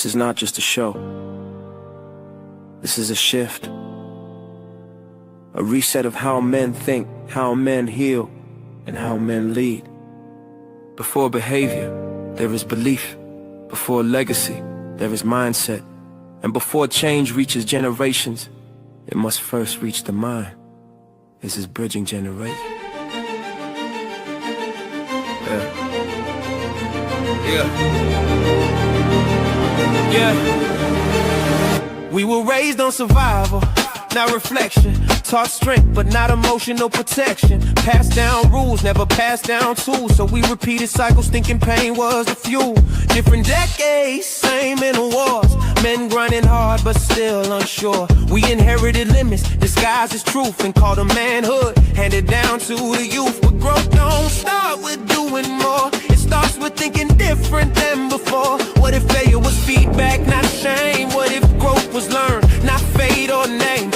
This is not just a show. This is a shift. A reset of how men think, how men heal, and how men lead. Before behavior, there is belief. Before legacy, there is mindset. And before change reaches generations, it must first reach the mind. This is bridging generations. Yeah. We were raised on survival, not reflection. Taught strength, but not emotional protection. Passed down rules, never passed down tools. So we repeated cycles, thinking pain was the fuel. Different decades, same mental wars. Men grinding hard, but still unsure. We inherited limits, disguised as truth, and called them manhood. Handed down to the youth. But growth don't start with doing more. It starts with thinking different than before. What if failure was feedback, not shame? What if growth was learned, not fate or name?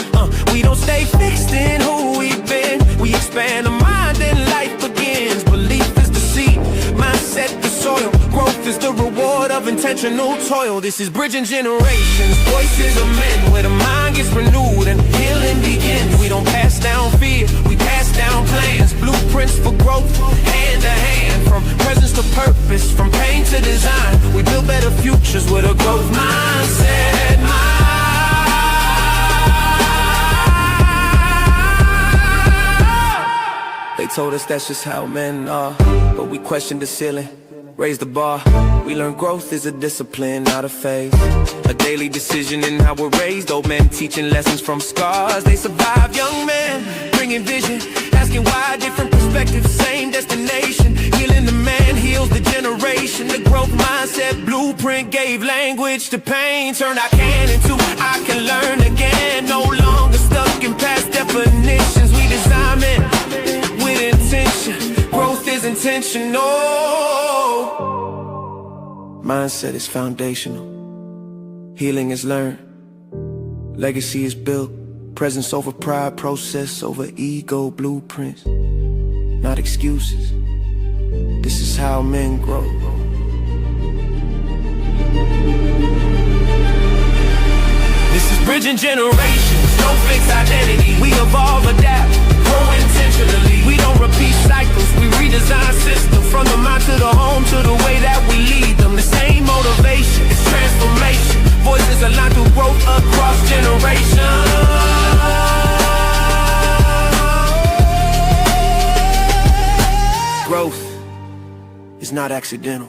We don't stay fixed in who we've been. We expand the mind and life begins. Belief is the seed, mindset the soil. Growth is the reward of intentional toil. This is bridging generations, voices of men, where the mind gets renewed and healing begins. We don't pass down fear, we pass down plans. Blueprints for growth, hand to hand. From presence to purpose, from pain to design. We build better futures with a growth mindset. They told us that's just how men are, but we questioned the ceiling, raised the bar. We learned growth is a discipline, not a phase. A daily decision in how we're raised. Old men teaching lessons from scars. They survive, young men bringing vision, asking why different perspectives, same destination. Healing the man heals the generation. The growth mindset blueprint gave language to pain. Turned I can into I can learn again. No longer stuck in past definitions. We design men with intention. Growth is intentional. Mindset is foundational. Healing is learned. Legacy is built. Presence over pride, process over ego, blueprints, not excuses. This is how men grow. This is bridging generations, no fixed identity. We evolve, adapt, grow intentionally. We don't repeat cycles, we redesign systems. From the mind to the home to the way that we lead them. The same motivation, it's transformation. Voices aligned through growth across generations. Growth is not accidental.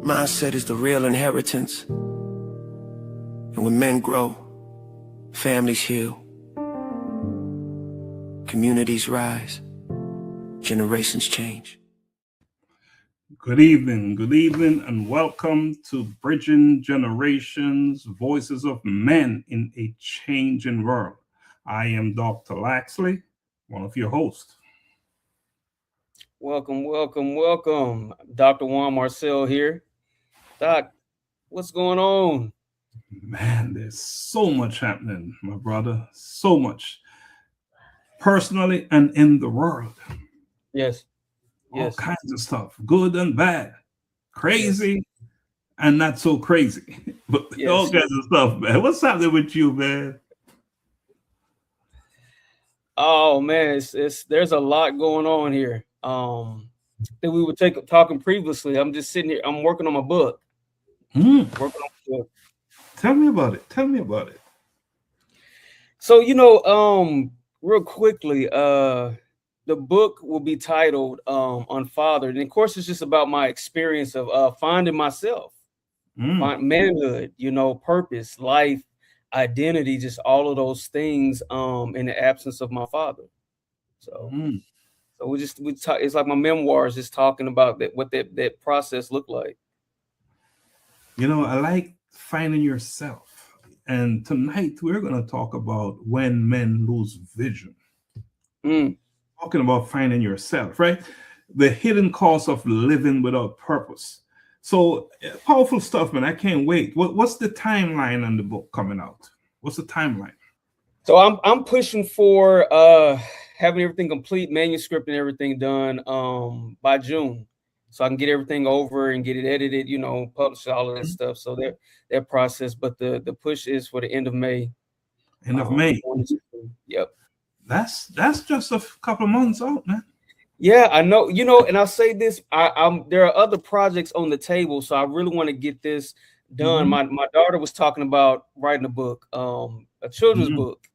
Mindset is the real inheritance. And when men grow, families heal, communities rise, generations change. Good evening, and welcome to Bridging Generations, Voices of Men in a Changing World. I am Dr. Laxley, one of your hosts. Welcome. Dr. Juan Marcel here. Doc, what's going on? Man, there's so much happening, my brother. So much. Personally and in the world. Yes. All kinds of stuff, good and bad, crazy and not so crazy, but all kinds of stuff, man. What's happening with you, man? Oh man, there's a lot going on here. That we were talking previously. I'm just sitting here. I'm working on my book. Working on my book. Tell me about it. So real quickly, the book will be titled Unfathered. And of course, it's just about my experience of finding myself, manhood, purpose, life, identity, just all of those things in the absence of my father. So it's like my memoirs, just talking about what that process looked like. I like finding yourself. And tonight we're going to talk about when men lose vision. Talking about finding yourself, right? The hidden cost of living without purpose. So powerful stuff, man. I can't wait. What's the timeline on the book coming out? What's the timeline? So I'm pushing for having everything complete, manuscript and everything done by June. so I can get everything over and get it edited, you know, publish all of that stuff. So that process, but the push is for the end of May. End of May. Yep. That's just a couple of months out, man. Yeah, I know, you know, and I'll say this, there are other projects on the table, so I really want to get this done. My daughter was talking about writing a book, a children's book,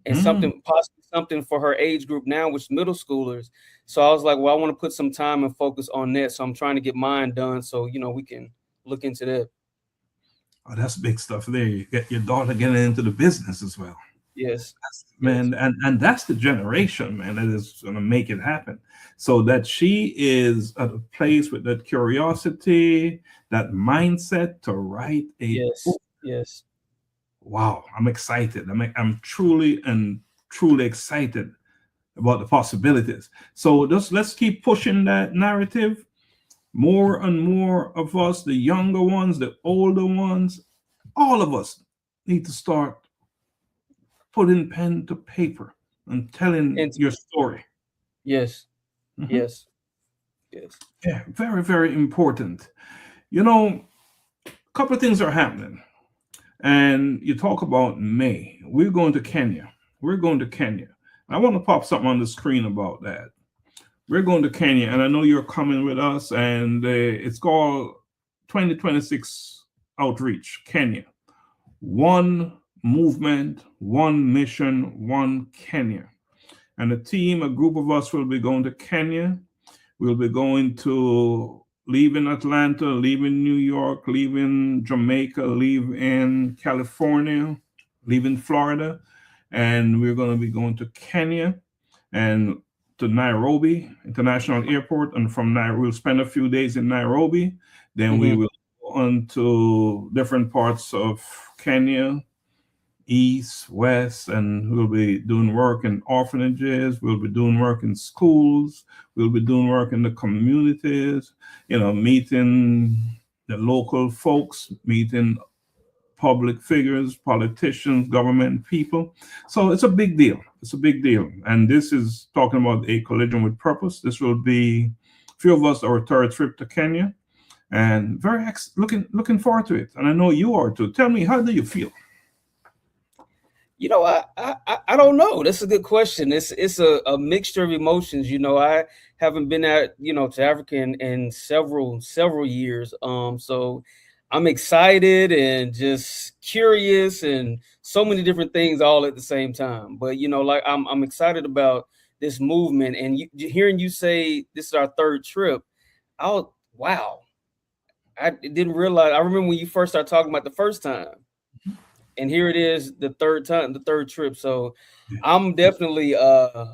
and possibly something for her age group now, which is middle schoolers. So I was like, well, I want to put some time and focus on that. So I'm trying to get mine done so, you know, we can look into that. Oh, that's big stuff there. You get your daughter getting into the business as well. Yes. Man, and that's the generation, man, that is going to make it happen. So that she is at a place with that curiosity, that mindset to write a book. Yes. Wow, I'm excited. I'm truly excited about the possibilities. So just let's keep pushing that narrative. More and more of us, the younger ones, the older ones, all of us need to start putting pen to paper and telling your story. Yes. Yes. Yeah, very, very important. You know, a couple of things are happening. And you talk about May. We're going to Kenya. I want to pop something on the screen about that. We're going to Kenya, and I know you're coming with us, and it's called 2026 Outreach, Kenya. One movement, one mission, one Kenya. And a group of us will be going to Kenya. We'll be going to leaving Atlanta, leaving New York, leaving Jamaica, leaving California, leaving Florida. And we're going to be going to Kenya and to Nairobi International Airport. And from Nairobi, we'll spend a few days in Nairobi. Then we will go on to different parts of Kenya, east, west, and we'll be doing work in orphanages. We'll be doing work in schools. We'll be doing work in the communities, you know, meeting the local folks, meeting public figures, politicians, government people. So it's a big deal. And this is talking about a collision with purpose. This will be a few of us, our third trip to Kenya, and very looking forward to it. And I know you are too. Tell me, how do you feel? You know, I don't know. That's a good question. It's a mixture of emotions. You know, I haven't been to Africa in several years. So I'm excited and just curious and so many different things all at the same time. But, you know, like I'm excited about this movement, and hearing you say this is our third trip. Wow. I didn't realize. I remember when you first started talking about the first time. And here it is, the third trip. So I'm definitely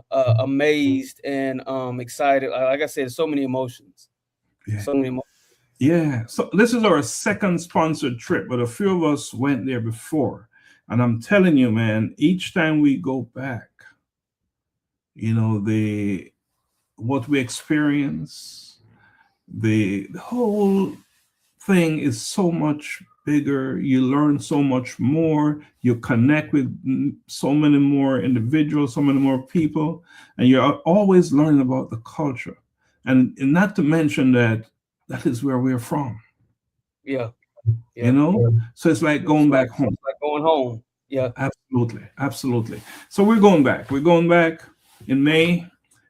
amazed and excited. Like I said, so many emotions. Yeah. So this is our second sponsored trip, but a few of us went there before. And I'm telling you, man, each time we go back, you know, what we experience, the whole thing is so much bigger. You learn so much more. You connect with so many more individuals, so many more people, and you're always learning about the culture. And not to mention that is where we're from. Yeah. You know, so it's like going back home. It's like going home. Yeah. Absolutely. So we're going back. We're going back in May,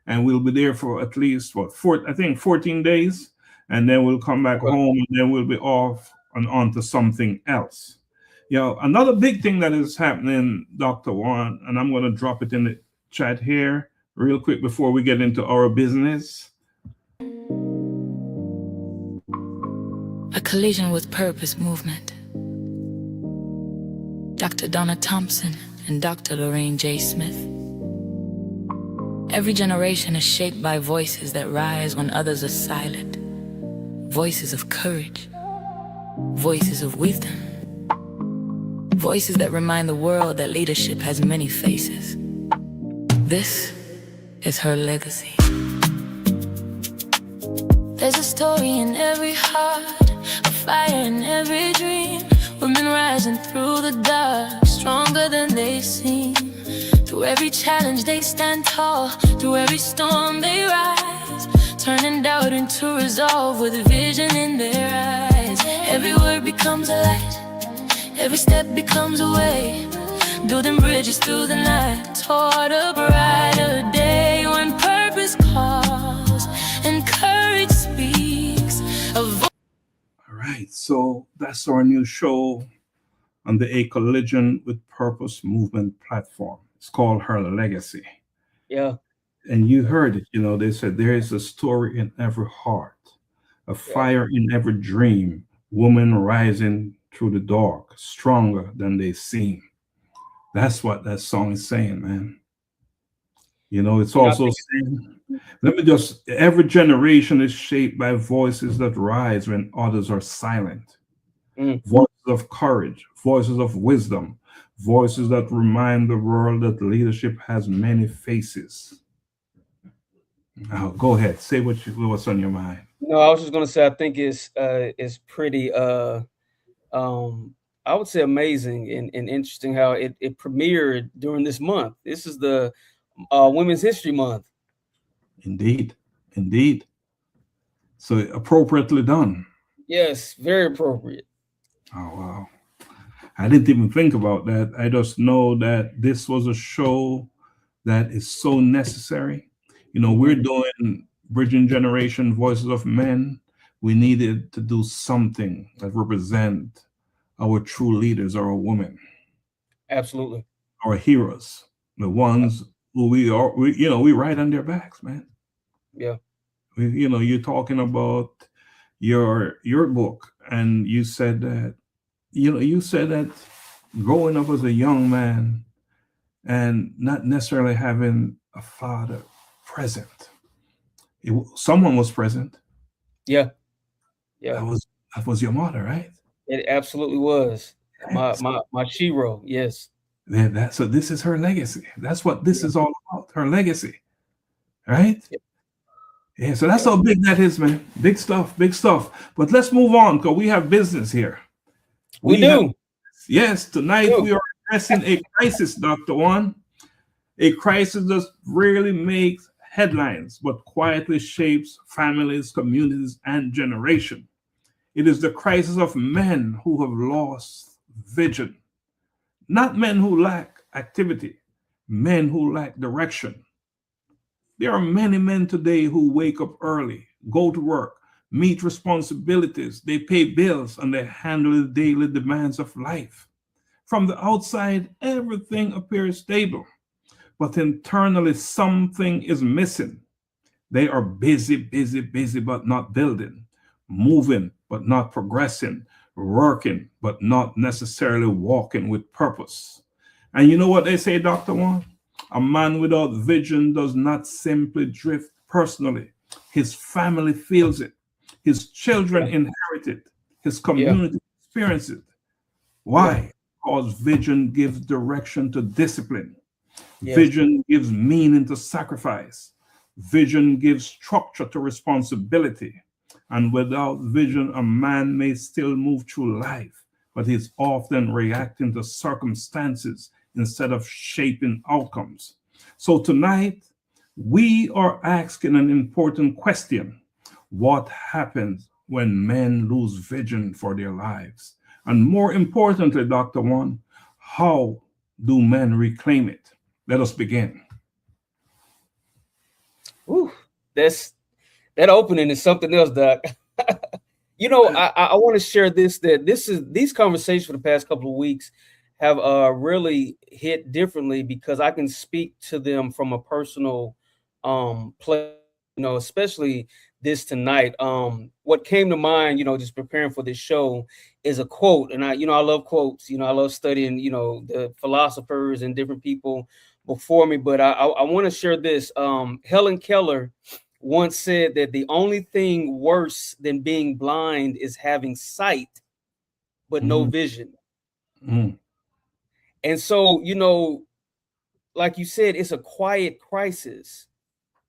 and we'll be there for at least 14 days, and then we'll come back home, and then we'll be off and on to something else. You know, another big thing that is happening, Dr. Juan, and I'm going to drop it in the chat here real quick before we get into our business. A collision with purpose movement. Dr. Donna Thompson and Dr. Lorraine J. Smith. Every generation is shaped by voices that rise when others are silent. Voices of courage. Voices of wisdom. Voices that remind the world that leadership has many faces. This is her legacy. There's a story in every heart, a fire in every dream. Women rising through the dark, stronger than they seem. Through every challenge they stand tall, through every storm they rise, turning doubt into learning to resolve with vision in their eyes. Every word becomes a light, every step becomes a way, building bridges through the night toward a brighter day when purpose calls and courage speaks. All right, so that's our new show on the A Collision with Purpose movement platform. It's called Her Legacy. Yeah. And you heard it, they said there is a story in every heart, a fire in every dream, woman rising through the dark, stronger than they seem. That's what that song is saying, man. It's also saying, every generation is shaped by voices that rise when others are silent. Voices of courage, voices of wisdom, voices that remind the world that leadership has many faces. Now, go ahead, say what's on your mind. No, I was just gonna say I think it's pretty I would say amazing and interesting how it premiered during this month. This is the Women's History Month. Indeed. So appropriately done. Yes, very appropriate. Oh, wow. I didn't even think about that. I just know that this was a show that is so necessary. We're doing Bridging Generation Voices of Men. We needed to do something that represent our true leaders, our women. Absolutely. Our heroes, the ones who we ride on their backs, man. Yeah. You're talking about your book, and you said that, growing up as a young man and not necessarily having a father present. Someone was present. Yeah. That was your mother, right? It absolutely was. My shiro, yes. So this is her legacy. That's what this is all about, her legacy. Right? Yeah, so that's how big that is, man. Big stuff. But let's move on, because we have business here. We do. Yes, tonight we are addressing a crisis, Dr. Juan. A crisis that rarely makes headlines, but quietly shapes families, communities, and generation. It is the crisis of men who have lost vision. Not men who lack activity, men who lack direction. There are many men today who wake up early, go to work, meet responsibilities, they pay bills, and they handle the daily demands of life. From the outside, everything appears stable, but internally something is missing. They are busy, but not building, moving, but not progressing, working, but not necessarily walking with purpose. And you know what they say, Dr. Juan? A man without vision does not simply drift personally. His family feels it. His children inherit it. His community experiences it. Why? Because vision gives direction to discipline. Vision gives meaning to sacrifice. Vision gives structure to responsibility. And without vision, a man may still move through life, but he's often reacting to circumstances instead of shaping outcomes. So tonight, we are asking an important question. What happens when men lose vision for their lives? And more importantly, Dr. Juan, how do men reclaim it? Let us begin. Ooh, that opening is something else, Doc. I want to share this, that these conversations for the past couple of weeks have really hit differently, because I can speak to them from a personal place, especially this tonight. What came to mind, just preparing for this show, is a quote. And I love quotes. I love studying, the philosophers and different people before me. But I want to share this. Helen Keller once said that the only thing worse than being blind is having sight, but no vision. And so, like you said, it's a quiet crisis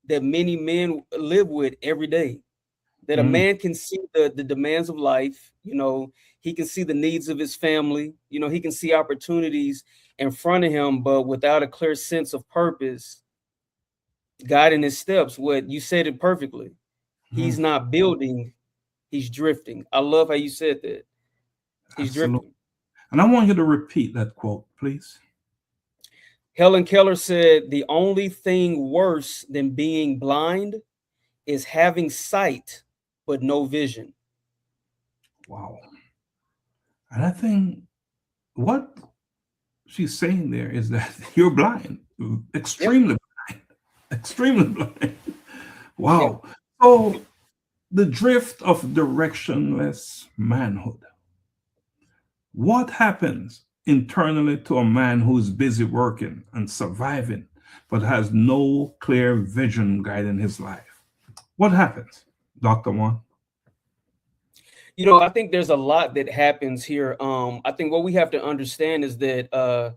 that many men live with every day. That a man can see the demands of life, he can see the needs of his family, he can see opportunities in front of him, but without a clear sense of purpose guiding his steps. What you said it perfectly. He's not building, he's drifting. I love how you said that. He's Absolutely. drifting. And I want you to repeat that quote, please. Helen Keller said, the only thing worse than being blind is having sight, but no vision. Wow. And I think what she's saying there is that you're blind, extremely blind, extremely blind. Wow. Yeah. So the drift of directionless manhood. What happens internally to a man who's busy working and surviving, but has no clear vision guiding his life? What happens, Dr. Juan? You know, I think there's a lot that happens here. I think what we have to understand is that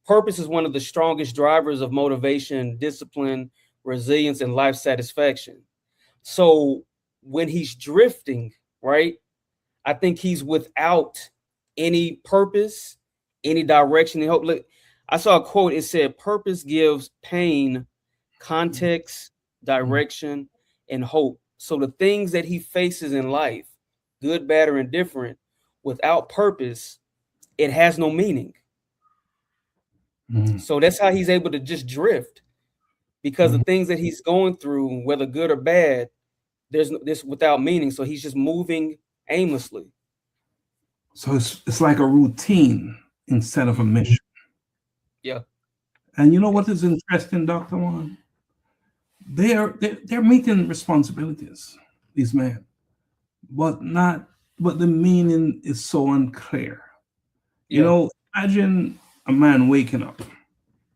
purpose is one of the strongest drivers of motivation, discipline, resilience, and life satisfaction. So when he's drifting, right, I think he's without any purpose, any direction, and hope. Look, I saw a quote. It said, "Purpose gives pain, context, direction, and hope." So the things that he faces in life, good, bad, or indifferent, without purpose, it has no meaning. So that's how he's able to just drift, because the things that he's going through, whether good or bad, there's this without meaning. So he's just moving aimlessly. So it's like a routine instead of a mission. Yeah. And you know what is interesting, Dr. Juan? They're meeting responsibilities, these men, but the meaning is so unclear. You know, imagine a man waking up.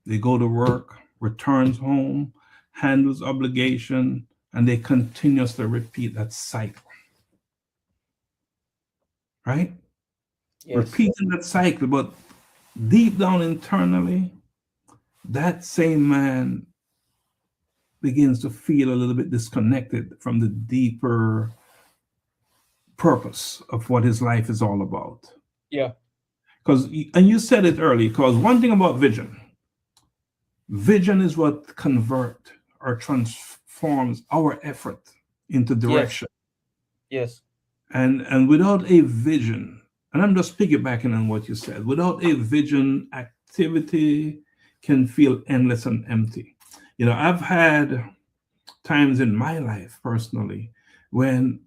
They go to work, returns home, handles obligation, and they continuously repeat that cycle. Right? Yes. Repeating that cycle, but deep down internally, that same man begins to feel a little bit disconnected from the deeper purpose of what his life is all about. Yeah. Because, and you said it earlier, because one thing about vision is what convert or transforms our effort into direction. Yes. And without a vision, and I'm just piggybacking on what you said, without a vision, activity can feel endless and empty. You know, I've had times in my life personally when,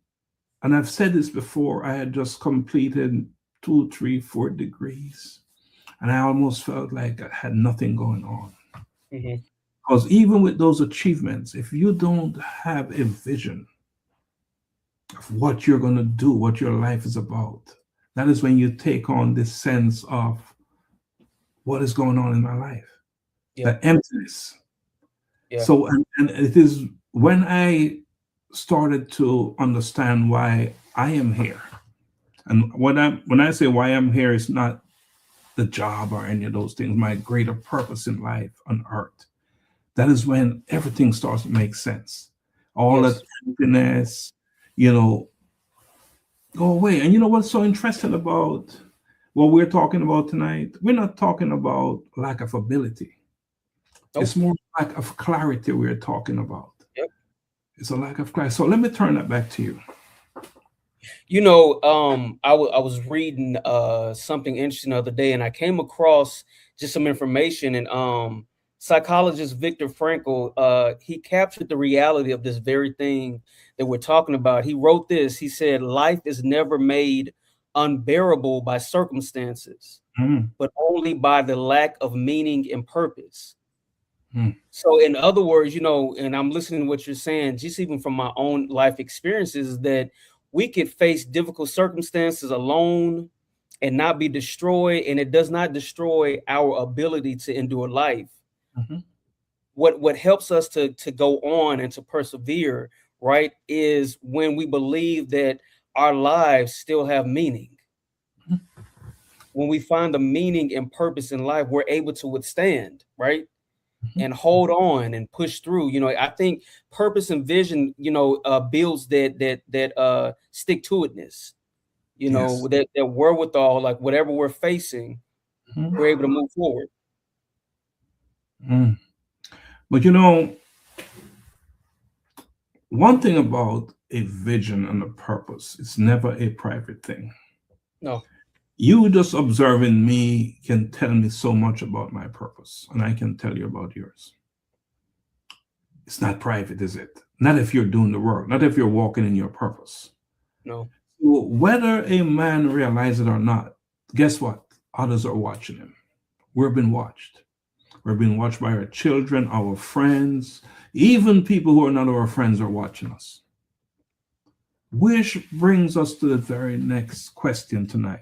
and I've said this before, I had just completed 2, 3, 4 degrees, and I almost felt like I had nothing going on. Because even with those achievements, if you don't have a vision of what you're going to do, what your life is about, that is when you take on this sense of what is going on in my life, the emptiness. So, and it is when I started to understand why I am here. And when I say why I'm here, it's not the job or any of those things, my greater purpose in life on earth. That is when everything starts to make sense. All that emptiness, you know, go away. And you know what's so interesting about what we're talking about tonight? We're not talking about lack of ability. It's more lack of clarity we're talking about. It's a lack of clarity. So let me turn that back to you. You know, I was reading something interesting the other day, and I came across just some information. And psychologist Viktor Frankl, he captured the reality of this very thing that we're talking about. He wrote this. He said, "Life is never made unbearable by circumstances, but only by the lack of meaning and purpose." So in other words, you know, and I'm listening to what you're saying, just even from my own life experiences, that we could face difficult circumstances alone and not be destroyed. And it does not destroy our ability to endure life. What helps us to go on and to persevere, right, is when we believe that our lives still have meaning. When we find the meaning and purpose in life, we're able to withstand, right? And hold on and push through. You know, I think purpose and vision, you know, builds that stick-to-itness, you know, that wherewithal, like whatever we're facing, we're able to move forward. But you know, one thing about a vision and a purpose. It's never a private thing. No. You just observing me can tell me so much about my purpose, and I can tell you about yours. It's not private, is it? Not if you're doing the work, not if you're walking in your purpose. No. So whether a man realizes it or not, guess what? Others are watching him. We're being watched. We're being watched by our children, our friends, even people who are not our friends are watching us. Which brings us to the very next question tonight.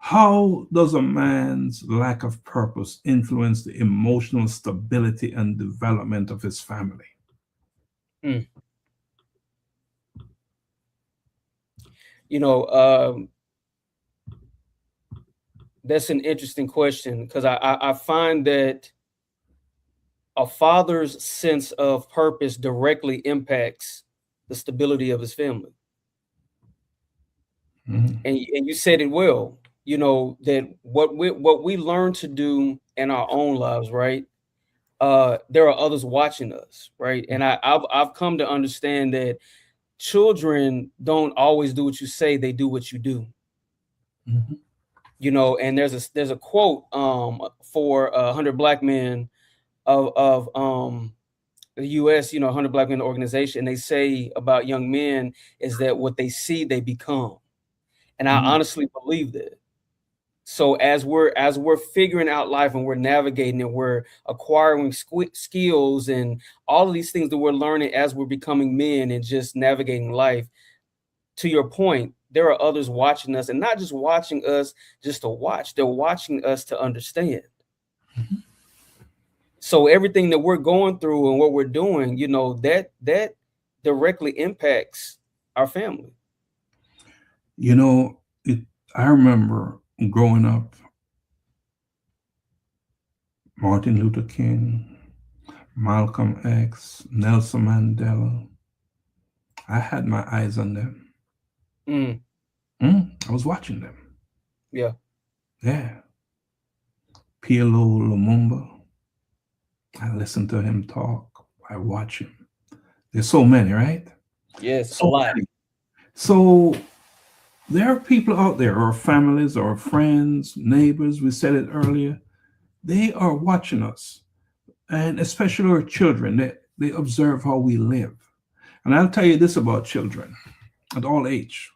How does a man's lack of purpose influence the emotional stability and development of his family? You know, that's an interesting question, because I find that a father's sense of purpose directly impacts the stability of his family. And you said it well. You know, that what we learn to do in our own lives, right? There are others watching us, right? And I've come to understand that children don't always do what you say; they do what you do. You know, and there's a quote for 100 Black Men of the U.S. You know, 100 Black Men organization. They say about young men is that what they see, they become, and I honestly believe that. So as we're figuring out life and we're navigating and we're acquiring skills and all of these things that we're learning as we're becoming men and just navigating life, to your point, there are others watching us, and not just watching us just to watch, they're watching us to understand. So everything that we're going through and what we're doing, you know, that directly impacts our family. You know, I remember growing up, Martin Luther King, Malcolm X, Nelson Mandela. I had my eyes on them. I was watching them. Yeah. PLO Lumumba. I listen to him talk. I watch him. There's so many, right? Yes, so a lot. Many. So there are people out there, or families, or friends, neighbors, we said it earlier, they are watching us, and especially our children, they observe how we live. And I'll tell you this about children at all ages.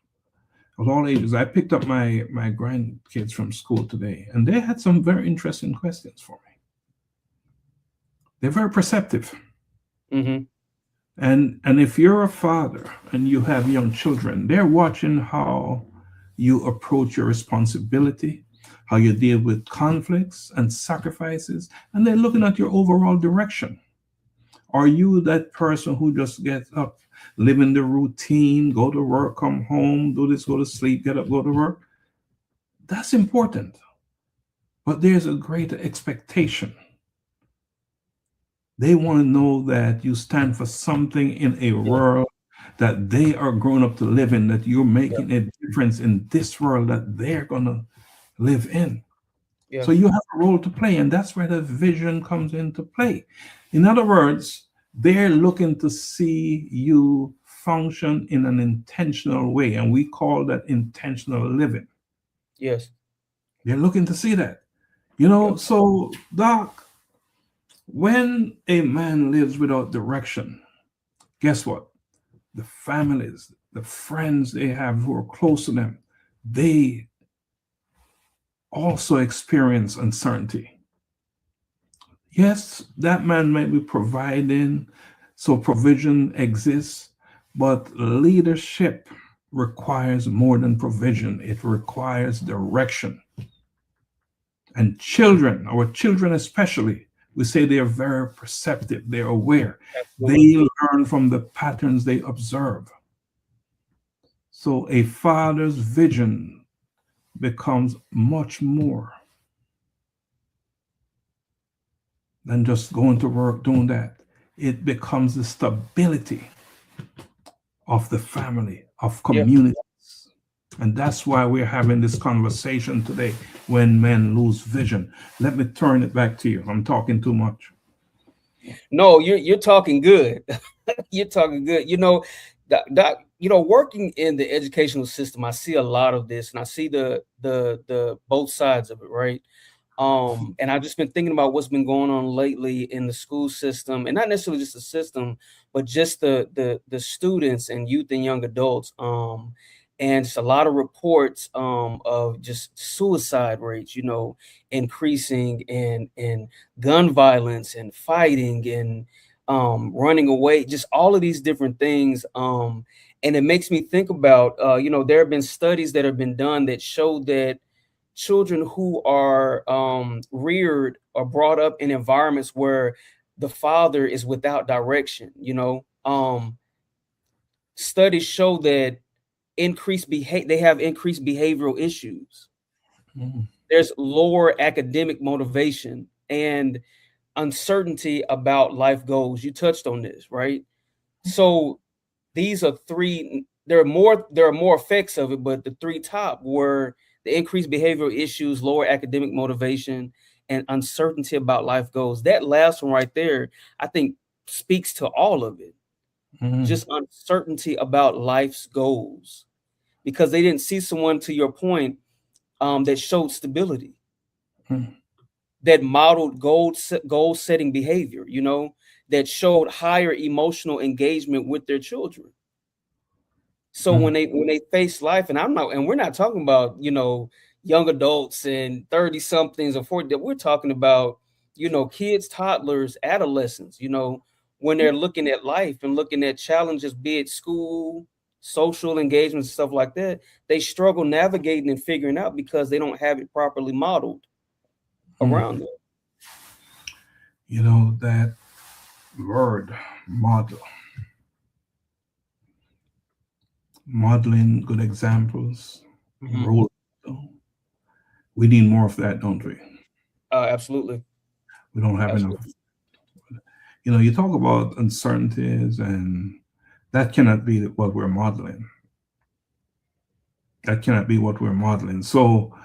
I picked up my grandkids from school today, and they had some very interesting questions for me. They're very perceptive. And if you're a father and you have young children, they're watching how you approach your responsibility, how you deal with conflicts and sacrifices, and they're looking at your overall direction. Are you that person who just gets up, live in the routine, go to work, come home, do this, go to sleep, get up, go to work? That's important. But there's a greater expectation. They want to know that you stand for something in a world that they are grown up to live in, that you're making a difference in this world that they're going to live in. So you have a role to play, and that's where the vision comes into play. In other words, they're looking to see you function in an intentional way, and we call that intentional living. Yes. They're looking to see that. You know, so Doc, when a man lives without direction, guess what? The families, the friends they have who are close to them, they also experience uncertainty. Yes, that man may be providing, so provision exists, but leadership requires more than provision. It requires direction. And children, our children especially, we say they are very perceptive, they're aware. They learn from the patterns they observe. So a father's vision becomes much more than just going to work doing that. It becomes the stability of the family, of communities. And that's why we're having this conversation today, when men lose vision. Let me turn it back to you. I'm talking too much. No, you're talking good. You're talking good. You know, working in the educational system, I see a lot of this, and I see the both sides of it, right? And I've just been thinking about what's been going on lately in the school system, and not necessarily just the system, but just the students and youth and young adults. And just a lot of reports of just suicide rates, increasing, and gun violence and fighting and running away, just all of these different things. And it makes me think about, there have been studies that have been done that show that children who are reared or brought up in environments where the father is without direction, studies show that they have increased behavioral issues. There's lower academic motivation and uncertainty about life goals. You touched on this, right? So these are three. There are more effects of it, but the three top were the increased behavioral issues, lower academic motivation, and uncertainty about life goals. That last one right there, I think, speaks to all of it. Just uncertainty about life's goals, because they didn't see someone, to your point, that showed stability, that modeled goal-setting behavior, that showed higher emotional engagement with their children. So when they face life, and we're not talking about, young adults and 30 somethings or 40, that we're talking about, kids, toddlers, adolescents, when they're looking at life and looking at challenges, be it school, social engagement, stuff like that, they struggle navigating and figuring out because they don't have it properly modeled around them. That word model, modeling good examples, role model. We need more of that, don't we? Absolutely. We don't have enough. You talk about uncertainties, and that cannot be what we're modeling. That cannot be what we're modeling. So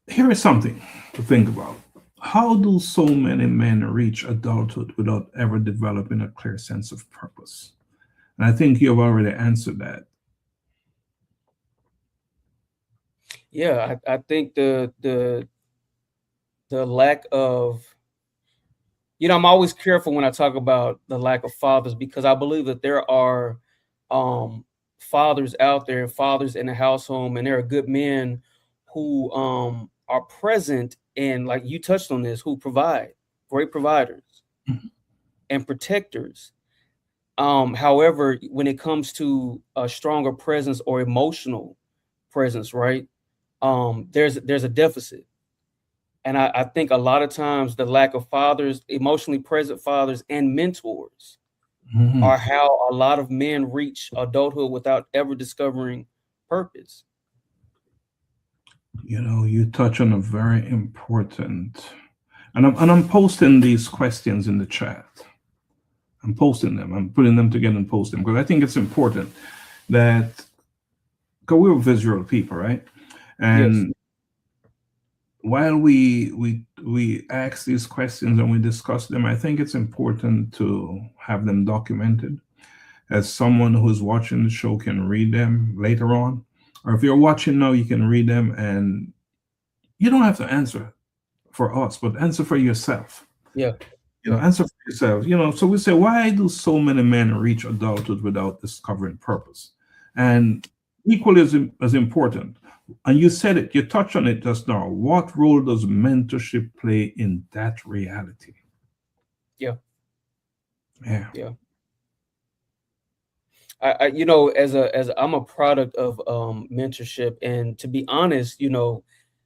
here is something to think about. How do so many men reach adulthood without ever developing a clear sense of purpose? And I think you've already answered that. Yeah, I think the lack of, I'm always careful when I talk about the lack of fathers, because I believe that there are fathers out there, fathers in the household, and there are good men who are present, and like you touched on this, who provide, great providers and protectors. However, when it comes to a stronger presence or emotional presence, right, there's a deficit. And I think a lot of times the lack of fathers, emotionally present fathers and mentors, are how a lot of men reach adulthood without ever discovering purpose. You touch on a very important, and I'm posting these questions in the chat. I'm posting them. I'm putting them together and posting them because I think it's important that, because we're visual people, right? And yes, while we ask these questions and we discuss them, I think it's important to have them documented, as someone who's watching the show can read them later on. Or if you're watching now, you can read them, and you don't have to answer for us, but answer for yourself. Yeah. Answer for yourself. So we say, why do so many men reach adulthood without discovering purpose? And equally as important, and you said it, you touched on it just now, what role does mentorship play in that reality? Yeah. As I'm a product of mentorship, and to be honest,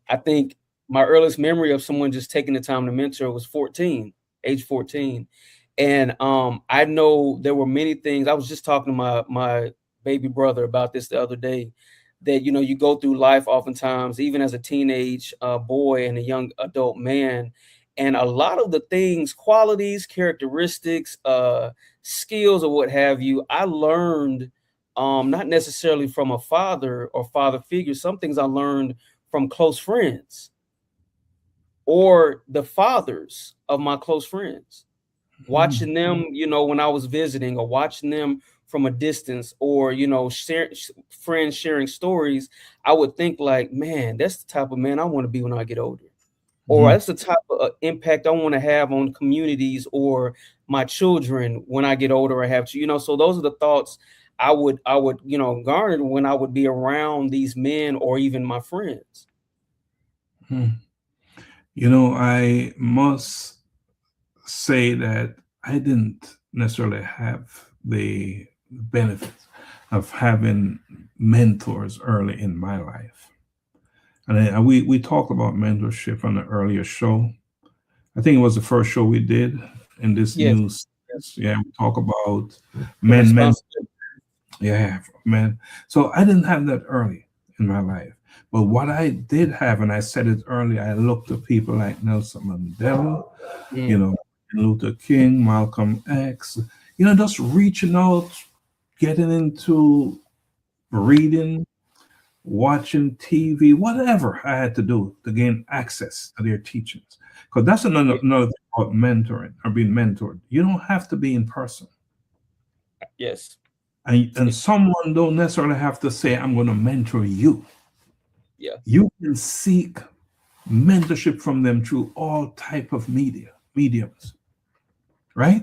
I think my earliest memory of someone just taking the time to mentor was age 14. And I know there were many things. I was just talking to my baby brother about this the other day, that you go through life oftentimes, even as a teenage boy and a young adult man, and a lot of the things, qualities, characteristics, skills, or what have you, I learned not necessarily from a father or father figure. Some things I learned from close friends or the fathers of my close friends, watching them, when I was visiting, or watching them from a distance, or friends sharing stories, I would think like, man, that's the type of man I want to be when I get older, or that's the type of impact I want to have on communities or my children when I get older. I have to, so those are the thoughts I would garner when I would be around these men or even my friends. I must say that I didn't necessarily have the benefit of having mentors early in my life. And we talked about mentorship on the earlier show. I think it was the first show we did in this new series. Yeah, we talk about men. Yeah, man. So I didn't have that early in my life. But what I did have, and I said it earlier, I looked at people like Nelson Mandela, Luther King, Malcolm X, just reaching out, getting into reading, watching TV, whatever I had to do to gain access to their teachings. Because that's another thing about mentoring or being mentored. You don't have to be in person. Yes. And someone don't necessarily have to say, I'm going to mentor you. Yeah. You can seek mentorship from them through all type of mediums, right?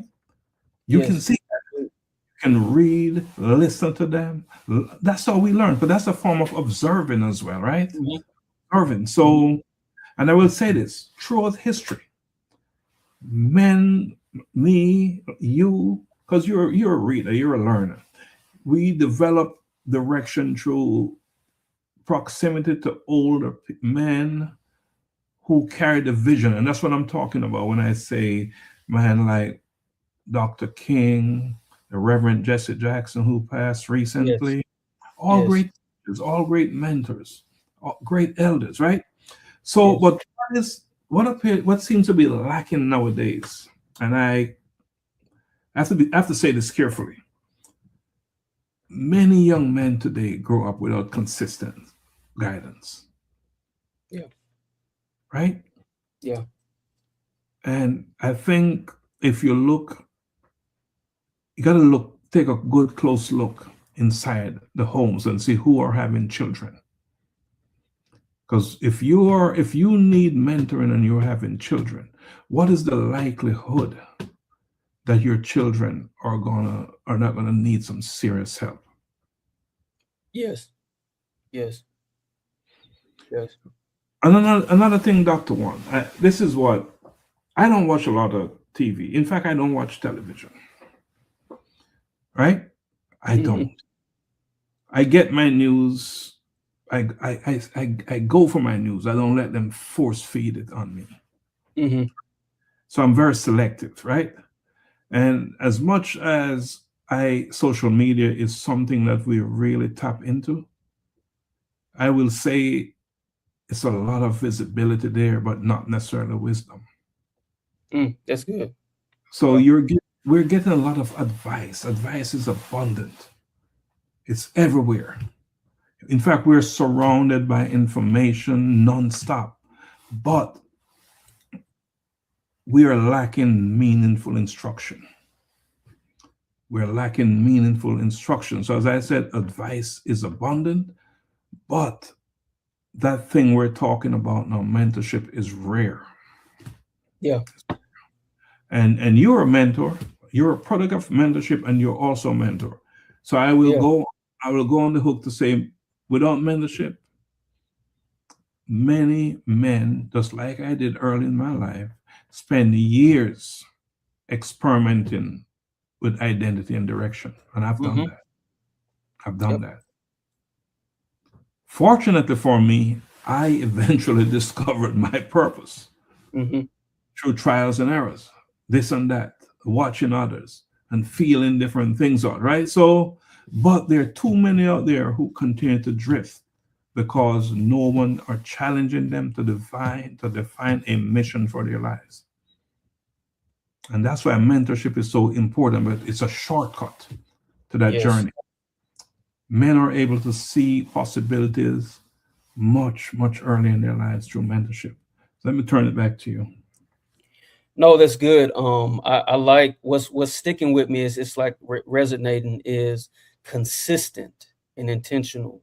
You can see that. You can read, listen to them. That's how we learn, but that's a form of observing as well, right? Observing. So, and I will say this, throughout history, men, me, you, because you're a reader, you're a learner. We develop direction through proximity to older men who carry the vision. And that's what I'm talking about when I say, man, like Dr. King, the Reverend Jesse Jackson, who passed recently, great teachers, all great mentors, all great elders, right? So, but what seems to be lacking nowadays, and I have to say this carefully, many young men today grow up without consistent guidance. Yeah. Right? Yeah. And I think if you look, you got to take a good close look inside the homes and see who are having children. Because if you need mentoring and you're having children, what is the likelihood that your children are not gonna need some serious help? Yes. And another thing, Dr. Juan, this is what I don't watch a lot of TV. In fact, I don't watch television. Right? I don't. I get my news. I go for my news. I don't let them force feed it on me. So I'm very selective, right? And as much as social media is something that we really tap into, I will say it's a lot of visibility there, but not necessarily wisdom. That's good. So we're getting a lot of advice. Advice is abundant. It's everywhere. In fact, we're surrounded by information nonstop, but we are lacking meaningful instruction. We're lacking meaningful instruction. So as I said, advice is abundant, but that thing we're talking about now, mentorship, is rare. Yeah. And you're a mentor. You're a product of mentorship, and you're also a mentor. So I will go on the hook to say, without mentorship, many men, just like I did early in my life, spend years experimenting with identity and direction. And I've done that. I've done that. Fortunately for me, I eventually discovered my purpose through trials and errors, this and that, watching others and feeling different things out, right? So, but there are too many out there who continue to drift because no one are challenging them to define a mission for their lives. And that's why mentorship is so important, but it's a shortcut to that journey. Men are able to see possibilities much, much earlier in their lives through mentorship. Let me turn it back to you. No, that's good. I like what's sticking with me is it's like resonating is consistent and intentional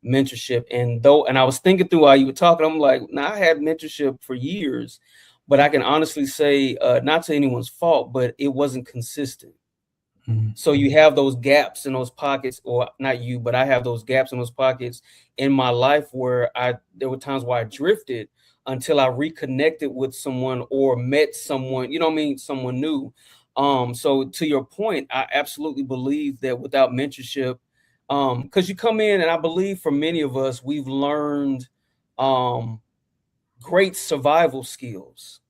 mentorship. And I was thinking through while you were talking, I'm like, now I had mentorship for years, but I can honestly say, not to anyone's fault, but it wasn't consistent. So you have those gaps in those pockets, or not you, but I have those gaps in those pockets in my life where there were times where I drifted until I reconnected with someone or met someone, you know what I mean, someone new. So to your point, I absolutely believe that without mentorship, because you come in, and I believe for many of us, we've learned great survival skills,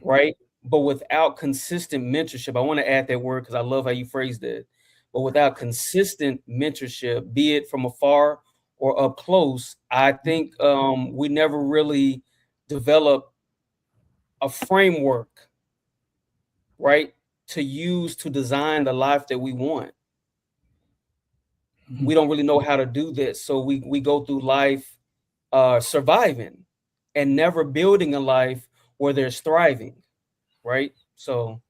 right? But without consistent mentorship, I want to add that word because I love how you phrased it. But without consistent mentorship, be it from afar or up close, I think we never really develop a framework, right, to use to design the life that we want. We don't really know how to do this, so we go through life surviving and never building a life where there's thriving, right? So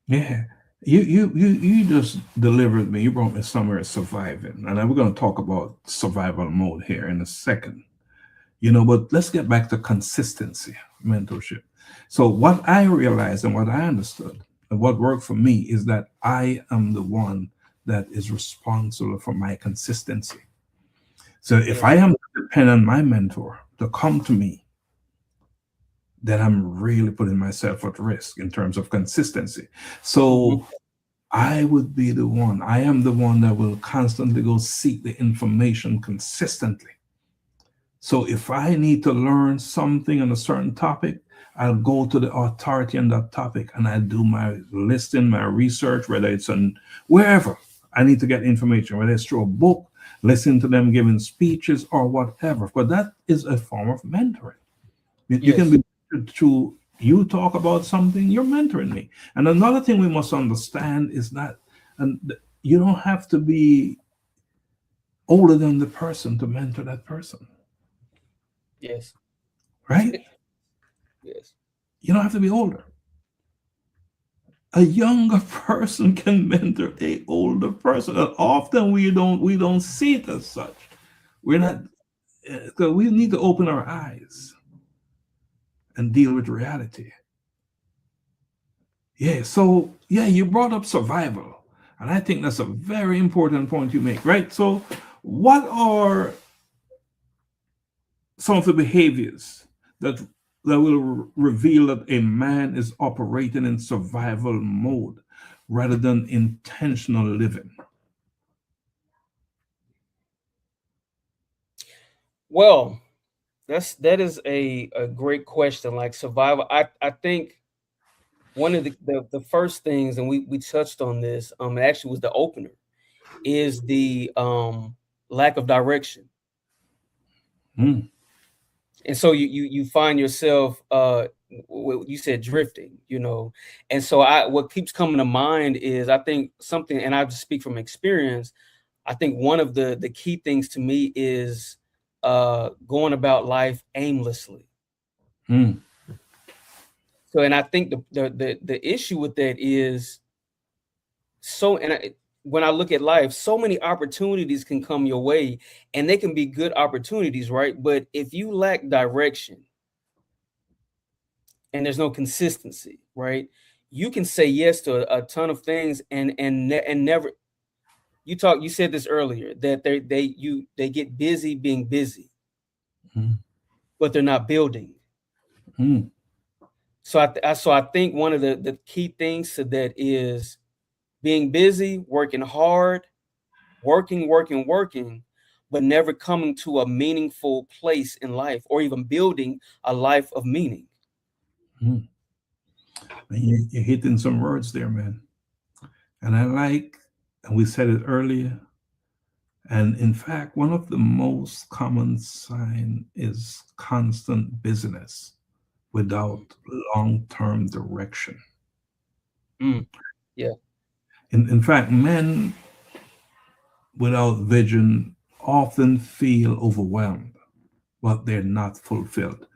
yeah, you just delivered me. You brought me somewhere surviving, and we're going to talk about survival mode here in a second. But let's get back to consistency, mentorship. So what I realized and what I understood and what worked for me is that I am the one that is responsible for my consistency. So if I am to depend on my mentor to come to me, then I'm really putting myself at risk in terms of consistency. So I would be the one, I am the one that will constantly go seek the information consistently. So if I need to learn something on a certain topic, I'll go to the authority on that topic and I do my listing, my research, whether it's on wherever I need to get information, whether it's through a book, listen to them giving speeches or whatever. But that is a form of mentoring. You can be through you talk about something, you're mentoring me. And another thing we must understand is that you don't have to be older than the person to mentor that person. Yes. Right? Yes. You don't have to be older. A younger person can mentor a older person. And often we don't see it as such. We're not, because we need to open our eyes and deal with reality. Yeah, so you brought up survival. And I think that's a very important point you make, right? So what are some of the behaviors that will reveal that a man is operating in survival mode rather than intentional living? Well, that is a great question. Like survival, I think one of the first things, and we touched on this, it actually was the opener, is the lack of direction. And so you find yourself you said drifting, and so what keeps coming to mind is, I think something, and I just speak from experience, I think one of the key things to me is going about life aimlessly. So, and I think the issue with that is, when I look at life, so many opportunities can come your way, and they can be good opportunities, right? But if you lack direction and there's no consistency, right, you can say yes to a ton of things and never. You said this earlier, that they get busy being busy, but they're not building. So I think one of the key things to that is being busy, working hard, working, but never coming to a meaningful place in life or even building a life of meaning. You're hitting some words there, man. And and we said it earlier, and in fact, one of the most common sign is constant busyness without long-term direction. Yeah. In fact, men without vision often feel overwhelmed, but they're not fulfilled.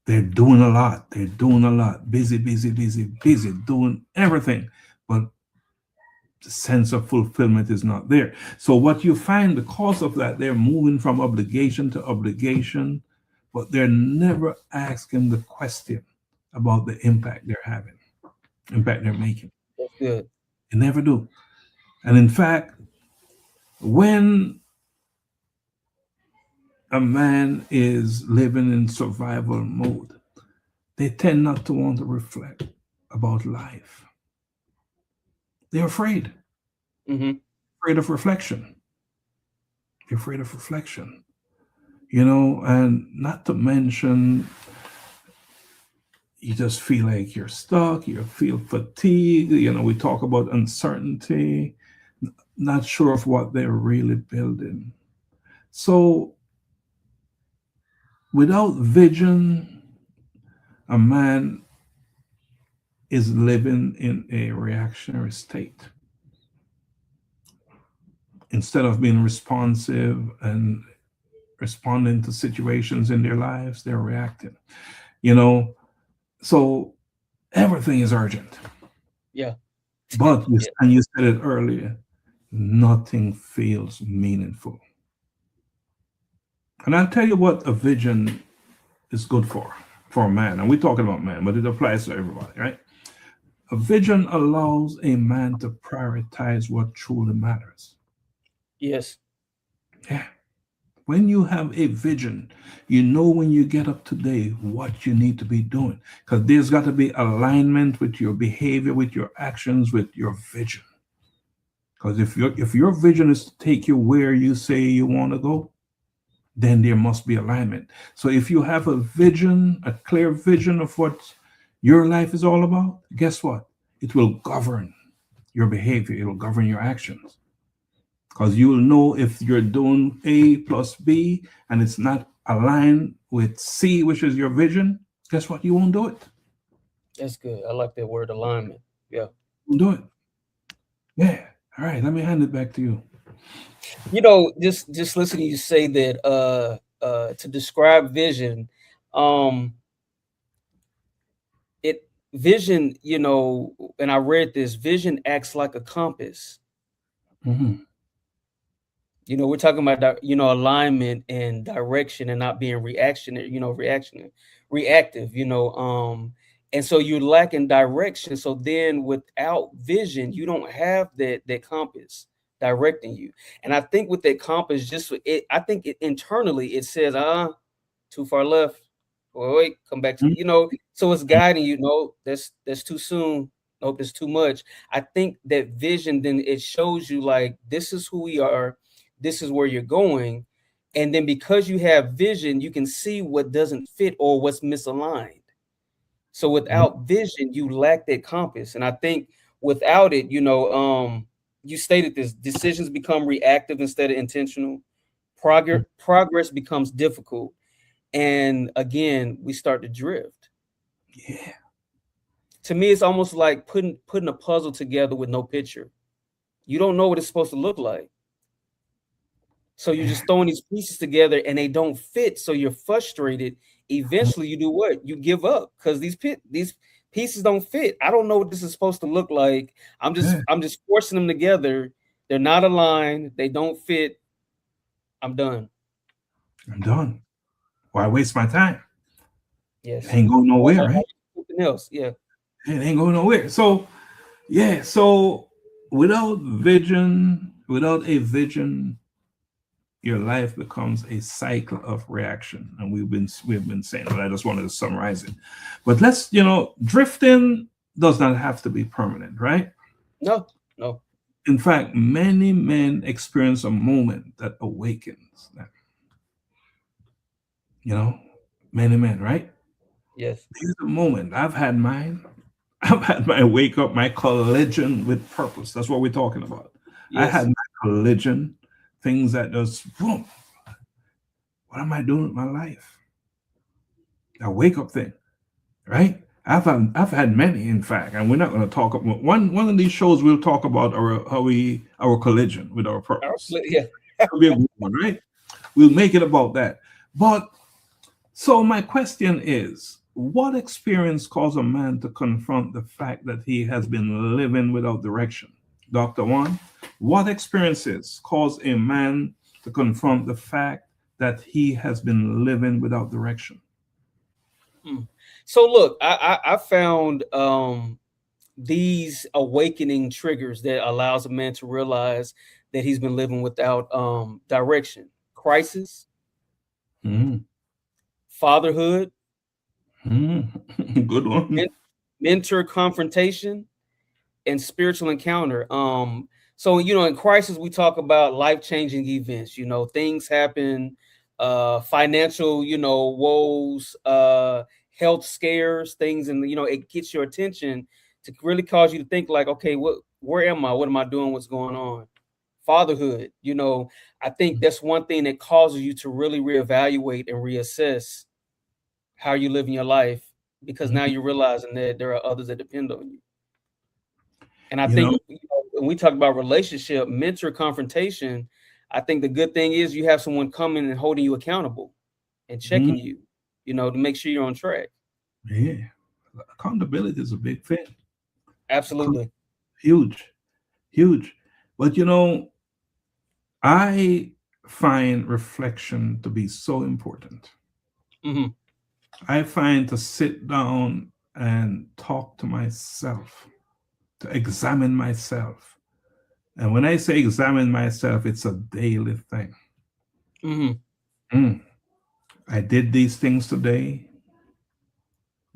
They're doing a lot. They're doing a lot. Busy, busy, busy, busy, doing everything. But the sense of fulfillment is not there. So what you find, because of that, they're moving from obligation to obligation, but they're never asking the question about the impact they're having, impact they're making. That's good. They never do. And in fact, when a man is living in survival mode, they tend not to want to reflect about life. They're afraid. Afraid of reflection. They're afraid of reflection. You know, and not to mention, you just feel like you're stuck, you feel fatigued. You know, we talk about uncertainty, not sure of what they're really building. So, without vision, a man is living in a reactionary state. Instead of being responsive and responding to situations in their lives, they're reacting. You know, so everything is urgent. Yeah. But and you said it earlier, nothing feels meaningful. And I'll tell you what a vision is good for a man. And we're talking about man, but it applies to everybody, right? A vision allows a man to prioritize what truly matters. Yes. Yeah. When you have a vision, you know when you get up today what you need to be doing. Because there's got to be alignment with your behavior, with your actions, with your vision. Because if your vision is to take you where you say you want to go, then there must be alignment. So if you have a vision, a clear vision of what your life is all about, guess what? It will govern your behavior. It will govern your actions. Because you will know if you're doing A plus B and it's not aligned with C, which is your vision, guess what? You won't do it. That's good. I like that word, alignment. Yeah. You won't do it. Yeah. All right. Let me hand it back to you. You know, just listening to you say that to describe vision, vision, you know, and I read this, vision acts like a compass. Mm-hmm. You know, we're talking about, you know, alignment and direction and not being reactive, you know, and so you're lacking direction. So then without vision, you don't have that compass directing you. And I think with that compass, I think internally it says, too far left. Wait, come back to, you know, so it's guiding you. No, that's too soon. Nope, that's too much. I think that vision, then it shows you like, this is who we are. This is where you're going. And then because you have vision, you can see what doesn't fit or what's misaligned. So without vision, you lack that compass. And I think without it, you know, you stated this, decisions become reactive instead of intentional. Progress becomes difficult. And again, we start to drift. Yeah. To me, it's almost like putting a puzzle together with no picture. You don't know what it's supposed to look like. So you're just throwing these pieces together and they don't fit. So you're frustrated. Eventually you do what? You give up because these pieces don't fit. I don't know what this is supposed to look like. I'm just forcing them together. They're not aligned. They don't fit. I'm done. I'm done. Why waste my time? Yes. It ain't going nowhere, right? Something else. Yeah. It ain't going nowhere. So, yeah. So without a vision, your life becomes a cycle of reaction. And we've been saying that. I just wanted to summarize it. But let's, drifting does not have to be permanent, right? No. In fact, many men experience a moment that awakens them. Many men, right? Yes. There's a moment. I've had mine. I've had my wake up, my collision with purpose. That's what we're talking about. Yes. I had my collision. Things that just boom. What am I doing with my life? A wake up thing, right? I've had many, in fact, and we're not going to talk about one of these shows. We'll talk about our collision with our purpose. Yeah, that'll be a good one, right? We'll make it about that. But So my question is, what experience caused a man to confront the fact that he has been living without direction? Dr. Juan, what experiences cause a man to confront the fact that he has been living without direction? So look, I found these awakening triggers that allows a man to realize that he's been living without direction. Crisis, fatherhood, good one. mentor confrontation, and spiritual encounter. So in crisis, we talk about life-changing events. Things happen, financial, woes, health scares, things, and it gets your attention to really cause you to think like, okay, where am I? What am I doing? What's going on? Fatherhood, I think that's one thing that causes you to really reevaluate and reassess how you're living your life, because now you're realizing that there are others that depend on you. And I think when we talk about relationship, mentor confrontation, I think the good thing is you have someone coming and holding you accountable and checking you, to make sure you're on track. Yeah. Accountability is a big thing. Absolutely. Huge. But I find reflection to be so important. I find to sit down and talk to myself, to examine myself. And when I say examine myself, it's a daily thing. I did these things today.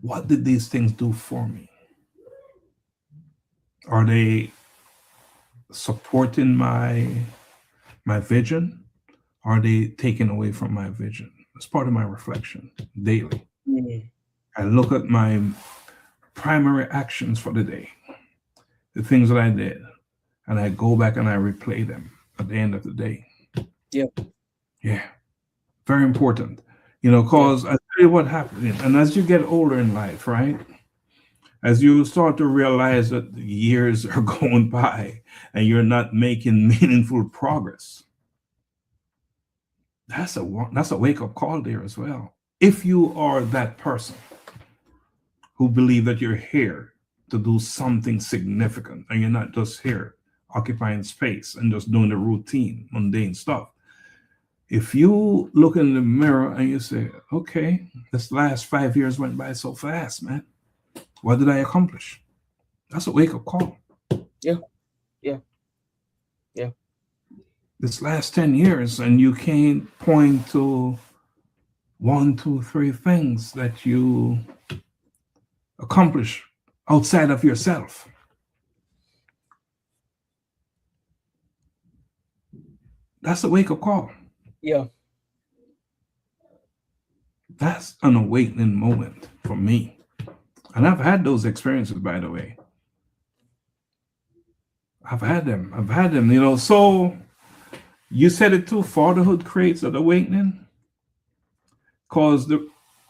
What did these things do for me? Are they supporting my vision? Are they taking away from my vision? It's part of my reflection daily. I look at my primary actions for the day, the things that I did, and I go back and I replay them at the end of the day. Yeah. Very important. Because I tell you what happens, and as you get older in life, right? As you start to realize that the years are going by and you're not making meaningful progress, that's a wake-up call there as well. If you are that person who believe that you're here to do something significant and you're not just here occupying space and just doing the routine, mundane stuff, if you look in the mirror and you say, okay, this last 5 years went by so fast, man. What did I accomplish? That's a wake-up call. Yeah. This last 10 years, and you can't point to 1, 2, 3 things that you accomplish outside of yourself. That's a wake-up call. Yeah. That's an awakening moment for me. And I've had those experiences, by the way. I've had them. So you said it too, fatherhood creates an awakening. Because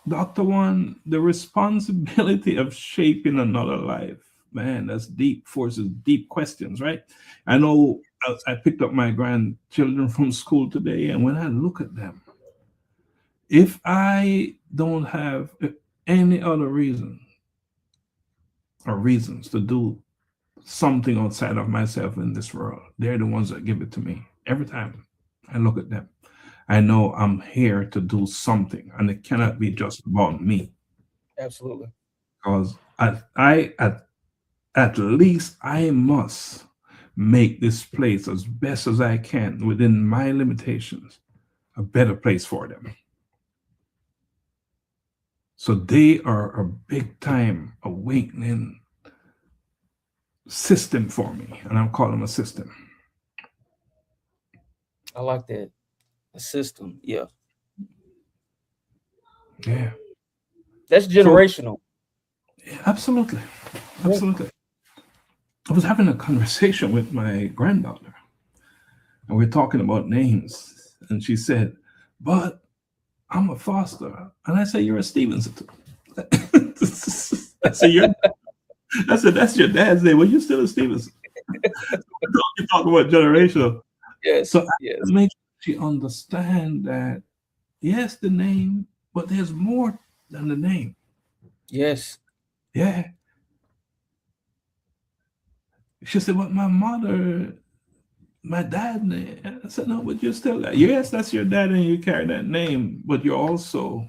Dr. Juan, the responsibility of shaping another life, man, that's deep, forces deep questions, right? I know I picked up my grandchildren from school today, and when I look at them, if I don't have any other reason or reasons to do something outside of myself in this world, they're the ones that give it to me. Every time I look at them, I know I'm here to do something, and it cannot be just about me. Absolutely. Because at least I must make this place as best as I can within my limitations, a better place for them. So they are a big time awakening system for me, and I'm calling them a system. I like that. A system. Yeah. That's generational. So, yeah, absolutely. I was having a conversation with my granddaughter, and we're talking about names, and she said, but I'm a Foster. And I said, you're a Stephenson too. I said, that's your dad's name. Well, you're still a Stephenson. You talk about generational. Yes. So I make she understand that, yes, the name but there's more than the name. Yes. Yeah. She said, but my mother, my dad name. I said, no, but you're still that. Yes, that's your dad and you carry that name, but you're also.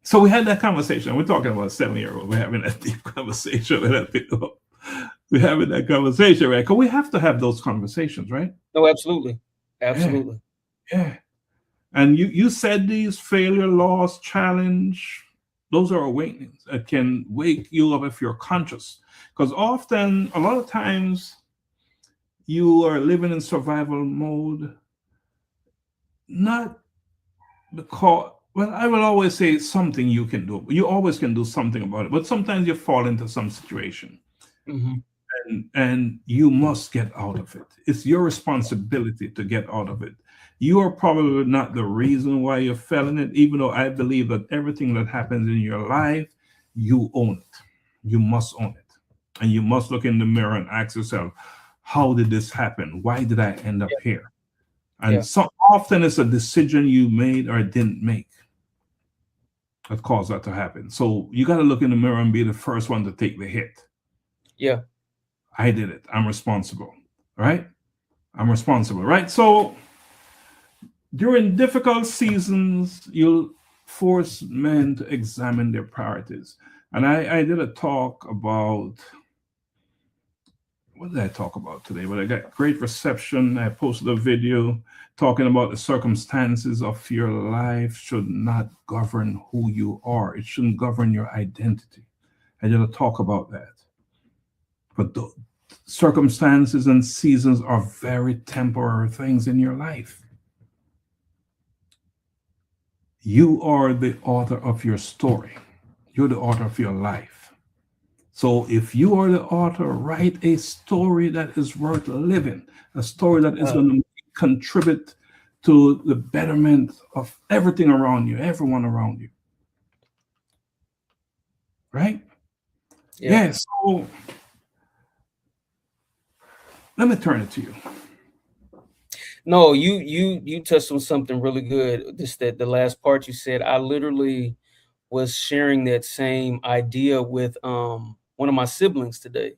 So we had that conversation. We're talking about a 7-year-old. We're having that deep conversation with that people. We're having that conversation, right? Because we have to have those conversations, right? No, absolutely. Absolutely. Yeah. And you said these failure, loss, challenge, those are awakenings that can wake you up if you're conscious. Because often, a lot of times, you are living in survival mode, not because, well, I will always say something you can do. You always can do something about it, but sometimes you fall into some situation. Mm-hmm. And you must get out of it. It's your responsibility to get out of it. You are probably not the reason why you fell in it, even though I believe that everything that happens in your life, you own it. You must own it. And you must look in the mirror and ask yourself, how did this happen? Why did I end up here? And so often it's a decision you made or didn't make that caused that to happen. So you got to look in the mirror and be the first one to take the hit. Yeah. I did it. I'm responsible, right? I'm responsible, right? So during difficult seasons, you'll force men to examine their priorities. And I did a talk about, what did I talk about today? But I got great reception. I posted a video talking about the circumstances of your life should not govern who you are. It shouldn't govern your identity. I did a talk about that. But the circumstances and seasons are very temporary things in your life. You are the author of your story. You're the author of your life. So if you are the author, write a story that is worth living, a story that is going to contribute to the betterment of everything around you, everyone around you. Right? Yeah. So let me turn it to you. No, you touched on something really good. Just that the last part you said, I literally was sharing that same idea with one of my siblings today.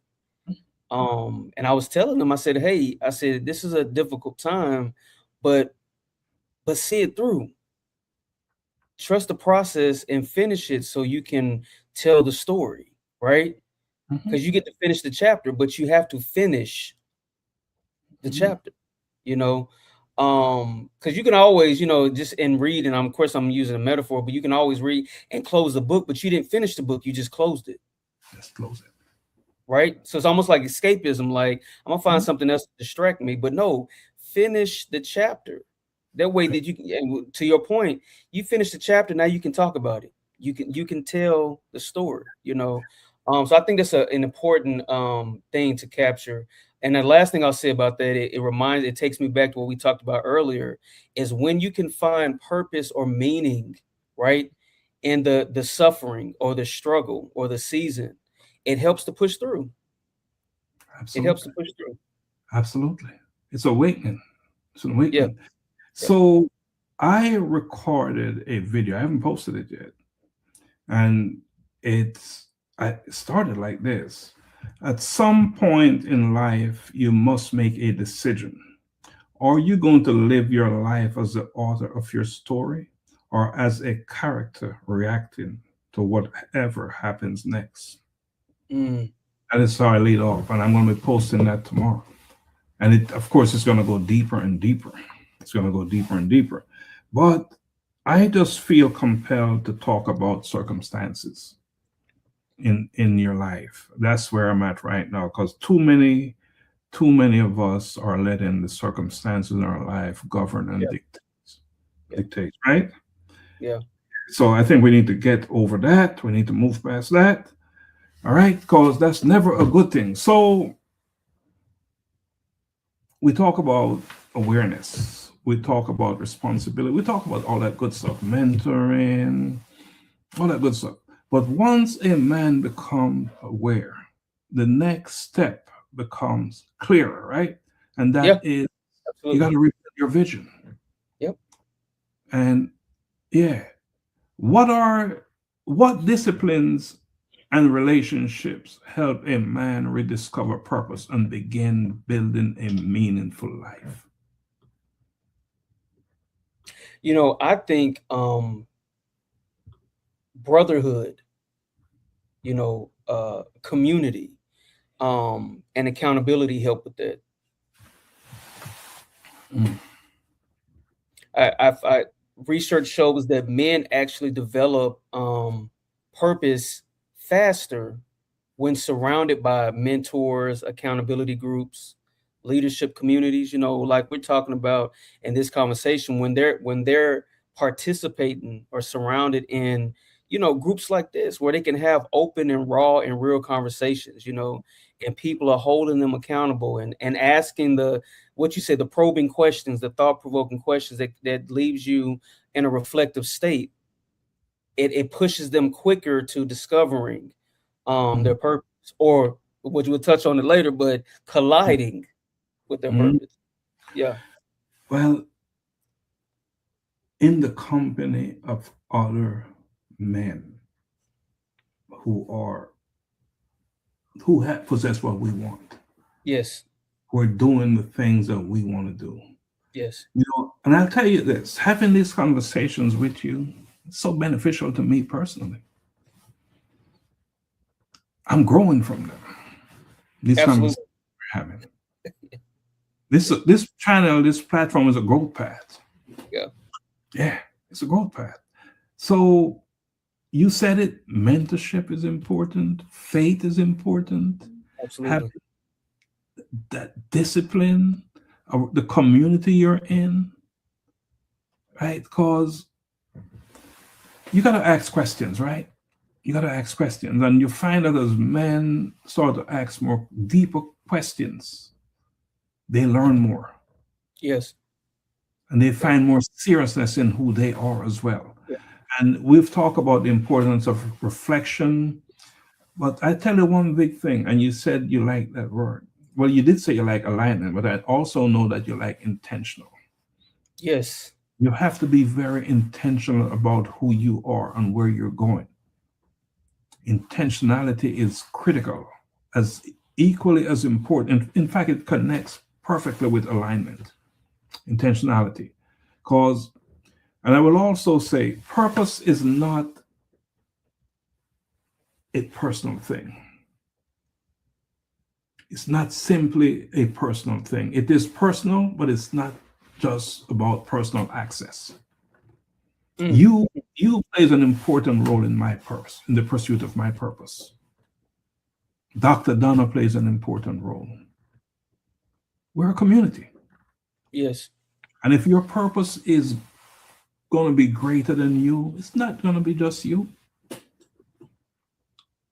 And I was telling them, I said, hey, I said, this is a difficult time, but see it through. Trust the process and finish it so you can tell the story, right? Because you get to finish the chapter, but you have to finish the chapter, you know, because you can always, you know, just in read, and of course I'm using a metaphor, but you can always read and close the book, but you didn't finish the book, you just closed it. Just close it. Right? So it's almost like escapism, like I'm gonna find something else to distract me, but no, finish the chapter. That way that you can, to your point, you finish the chapter, now you can talk about it. You can tell the story, you know. So I think that's an important thing to capture. And the last thing I'll say about that, it takes me back to what we talked about earlier, is when you can find purpose or meaning, right, in the suffering or the struggle or the season, it helps to push through. Absolutely. It helps to push through. Absolutely. It's awakening. It's an awakening. Yeah. So I recorded a video. I haven't posted it yet. And I started like this. At some point in life, you must make a decision. Are you going to live your life as the author of your story or as a character reacting to whatever happens next? That is how I lead off. And I'm going to be posting that tomorrow. And it, of course, it's going to go deeper and deeper. It's going to go deeper and deeper. But I just feel compelled to talk about circumstances in your life. That's where I'm at right now, because too many of us are letting the circumstances in our life govern and dictate, right? Yeah. So I think we need to get over that. We need to move past that. All right, because that's never a good thing. So we talk about awareness. We talk about responsibility. We talk about all that good stuff, mentoring, all that good stuff. But once a man becomes aware, the next step becomes clearer, right? And that is, absolutely, you got to rebuild your vision. Yep. And What disciplines and relationships help a man rediscover purpose and begin building a meaningful life? I think brotherhood, community, and accountability help with that. Mm. I research shows that men actually develop purpose faster when surrounded by mentors, accountability groups, leadership communities. Like we're talking about in this conversation, when they're participating or surrounded in groups like this where they can have open and raw and real conversations, and people are holding them accountable and asking the probing questions, the thought-provoking questions that leaves you in a reflective state. It pushes them quicker to discovering their purpose, or which we'll touch on it later, but colliding with their purpose. Yeah. Well, in the company of other men who possess what we want, Yes. who are doing the things that we want to do. Yes. And I'll tell you this, having these conversations with you is so beneficial to me personally. I'm growing from them. These Absolutely. conversations we're having. This channel, this platform is a growth path. Yeah. Yeah, it's a growth path. So you said it, mentorship is important, faith is important, Absolutely. having that discipline, the community you're in, right? Because you got to ask questions, right? You got to ask questions. And you find that as men start to ask more deeper questions, they learn more. Yes. And they find more seriousness in who they are as well. Yeah. And we've talked about the importance of reflection. But I tell you one big thing, and you said you like that word. Well, you did say you like alignment, but I also know that you like intentional. Yes. You have to be very intentional about who you are and where you're going. Intentionality is critical, as equally as important. In fact, it connects perfectly with alignment, intentionality. And I will also say, purpose is not a personal thing. It's not simply a personal thing. It is personal, but it's not just about personal access. You plays an important role in my purpose, in the pursuit of my purpose. Dr. Donna plays an important role. We're a community. Yes. And if your purpose is going to be greater than you, it's not going to be just you.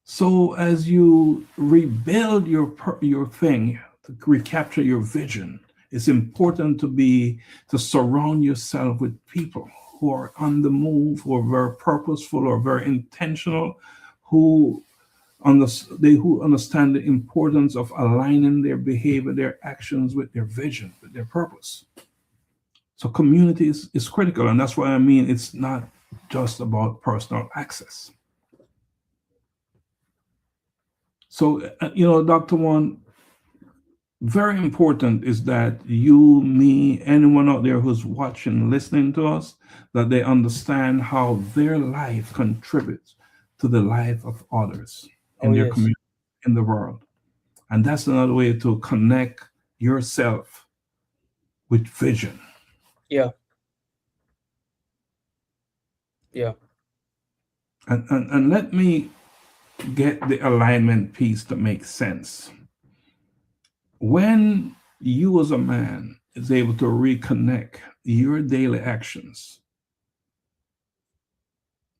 So as you rebuild your thing, to recapture your vision, it's important to surround yourself with people who are on the move, who are very purposeful or very intentional, who understand the importance of aligning their behavior, their actions with their vision, with their purpose. So community is critical, and that's why I mean it's not just about personal access. So, Dr. Juan, very important is that you, me, anyone out there who's watching, listening to us, that they understand how their life contributes to the life of others in their community, in the world. And that's another way to connect yourself with vision. Yeah. Yeah. And let me get the alignment piece to make sense. When you as a man is able to reconnect your daily actions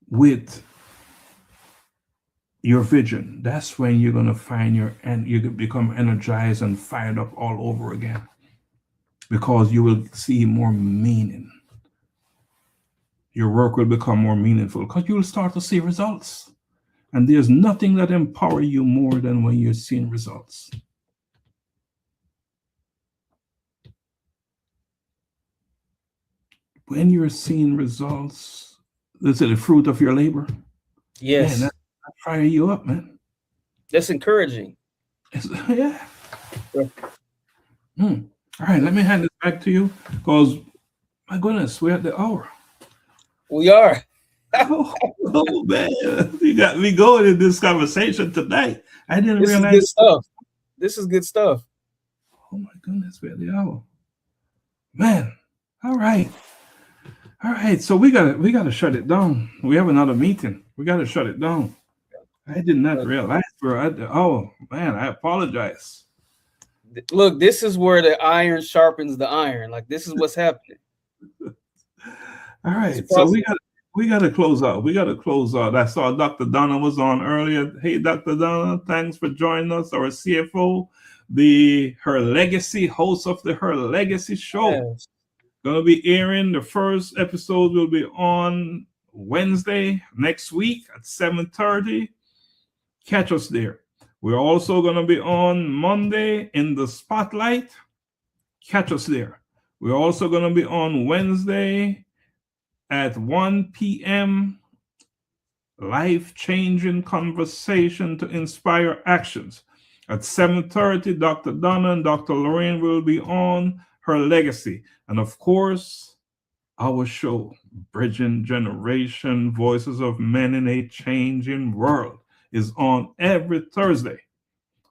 with your vision, that's when you're going to find you become energized and fired up all over again, because you will see more meaning. Your work will become more meaningful because you will start to see results. And there's nothing that empowers you more than when you're seeing results. When you're seeing results, this is the fruit of your labor. Yes. Man, that fire you up, man. That's encouraging. Yeah. All right, let me hand it back to you because, my goodness, we're at the hour. We are. Oh, man, you got me going in this conversation tonight. I didn't This realize. is good stuff. This is good stuff. Oh my goodness, we're at the hour, man. All right. So we gotta shut it down. We have another meeting. We gotta shut it down. I did not realize we're at the hour, man. I apologize. Look, this is where the iron sharpens the iron. Like, this is what's happening. All right, so we got to close out. I saw Dr. Donna was on earlier. Hey, Dr. Donna, thanks for joining us. Our CFO, Her Legacy host of the Her Legacy show. Yes. Gonna be airing. The first episode will be on Wednesday next week at 7:30. Catch us there. We're also gonna be on Monday in the Spotlight. Catch us there. We're also gonna be on Wednesday at 1 p.m. Life-changing conversation to inspire actions. At 7:30, Dr. Donna and Dr. Lorraine will be on Her Legacy. And of course, our show, Bridging Generation, Voices of Men in a Changing World, is on every Thursday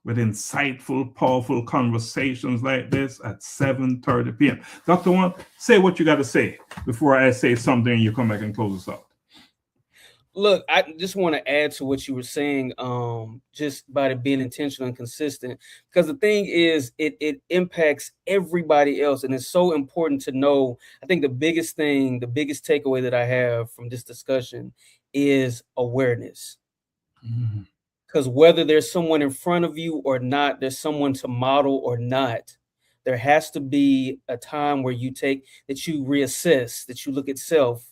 with insightful, powerful conversations like this at 7:30 p.m. Dr. Juan, say what you got to say before I say something and you come back and close us out. Look, I just want to add to what you were saying, just by it being intentional and consistent, because the thing is, it impacts everybody else. And it's so important to know. I think the biggest takeaway that I have from this discussion is awareness. Because whether there's someone in front of you or not, there's someone to model or not, there has to be a time where you reassess, that you look at self,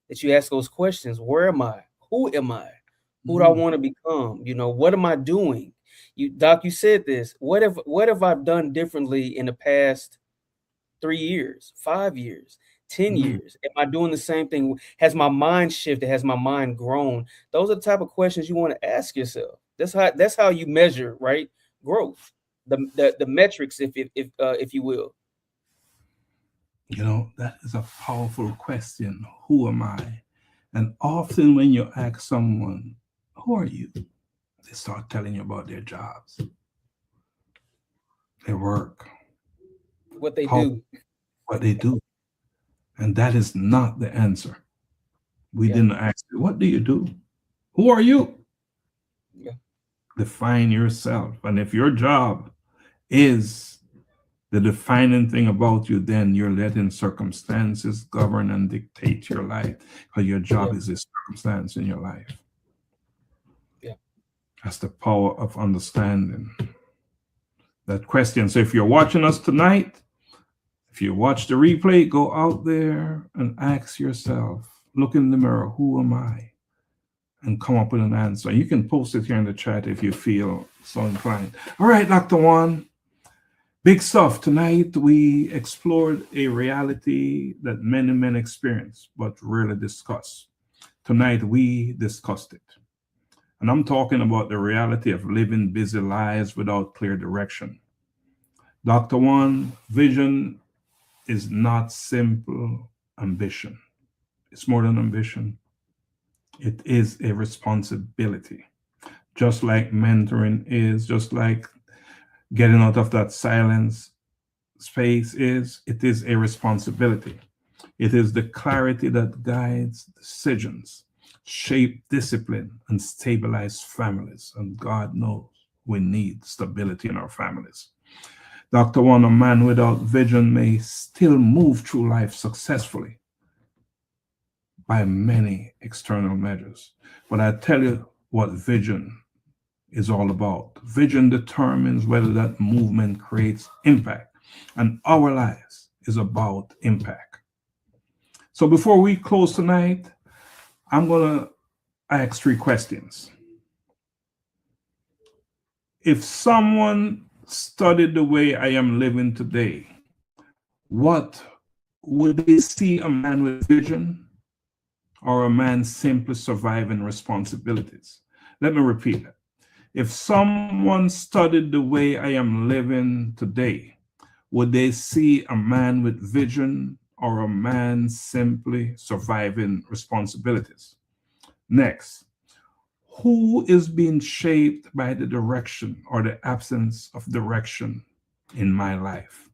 that you ask those questions. Where am I? Who am I? Who do I want to become? What am I doing? Doc, you said this. What have I done differently in the past 3 years, 5 years, 10 years? Am I doing the same thing? Has my mind shifted? Has my mind grown? Those are the type of questions you want to ask yourself. That's how you measure, right? Growth, the metrics, if you will. That is a powerful question. Who am I? And often when you ask someone, who are you? They start telling you about their jobs, their work, what they do. And that is not the answer. We didn't ask you, what do you do? Who are you? Yeah. Define yourself. And if your job is the defining thing about you, then you're letting circumstances govern and dictate your life, because your job is a circumstance in your life. Yeah. That's the power of understanding that question. So if you're watching us tonight, if you watch the replay, go out there and ask yourself, look in the mirror, who am I? And come up with an answer. You can post it here in the chat if you feel so inclined. All right, Dr. Juan. Big stuff. Tonight, we explored a reality that many men experience, but rarely discuss. Tonight, we discussed it. And I'm talking about the reality of living busy lives without clear direction. Dr. Juan, vision is not simple ambition. It's more than ambition. It is a responsibility. Just like mentoring is, just like getting out of that silence space is, it is a responsibility. It is the clarity that guides decisions, shape discipline, and stabilize families. And God knows we need stability in our families. Dr. Juan, a man without vision may still move through life successfully by many external measures. But I tell you what vision is all about. Vision determines whether that movement creates impact, and our lives is about impact. So before we close tonight, I'm going to ask 3 questions. If someone studied the way I am living today, what would they see a man with vision, or a man simply surviving responsibilities? Let me repeat that. If someone studied the way I am living today, would they see a man with vision or a man simply surviving responsibilities? Next, who is being shaped by the direction or the absence of direction in my life?